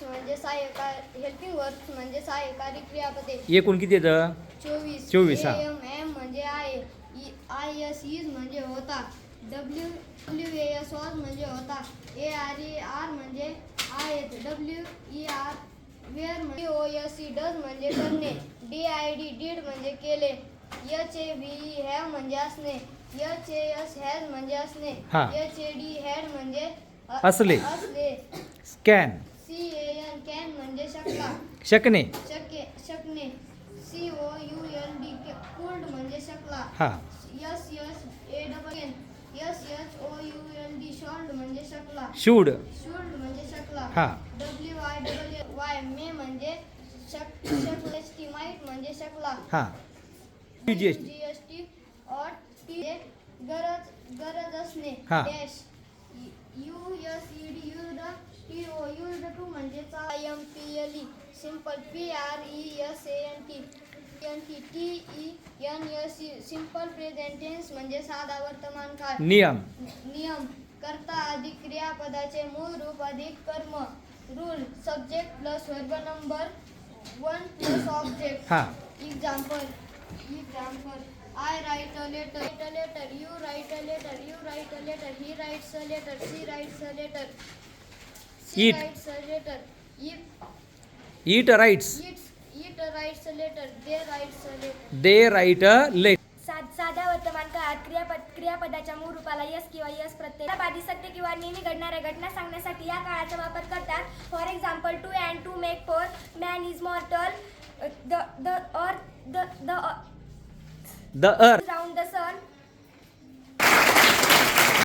Works म्हणजे सहाय्यकारी, helping works म्हणजे सहाय्यकारी क्रियापदे. एकूण किती येतं? 24 हा. एम म्हणजे आहे, आय एस इज म्हणजे होता, डब्ल्यू एस वॉज म्हणजे होता, आर म्हणजे आहेत, WER वेअर म्हणजे OSE डज म्हणजे करणे, DID डीड म्हणजे केले, HAVE हॅव म्हणजे असणे, HAS हॅज म्हणजे असणे, हा. HAD हॅड म्हणजे असले. स्कॅन CAN कॅन म्हणजे शकला, शकणे. शकणे, COULD कुल्ड म्हणजे शकला, हा. SHOULD शॉल्ड म्हणजे शकला, शूड म्हणजे शकला, हा. WIWY मे म्हणजे शकले, माईट म्हणजे शकला, हा. GST ऑट गरज असणे, हा. डॅश USED युज्ड टू म्हणजे IMPLE simple, PRESANT TENSE simple present tense म्हणजे साधा वर्तमान काळ, नियम कर्ता अधिक क्रियापदाचे मूळ रूप अधिक कर्म, rule subject plus verb number 1 plus object. हा. Example I write a letter, you write a letter, he writes a letter, she writes a letter, Eat. writes a letter, Eat writes. Eat writes a letter, they writes a letter. They write a letter. साध्या वर्तमान काळात क्रियापदाच्या मूळ रूपाला yes किंवा yes प्रत्यय बाधी सत्य किंवा नेहमी घडणाऱ्या घटना सांगण्यासाठी या काळाचा वापर करतात. For example, two and two make four, man is mortal, the The earth round the sun,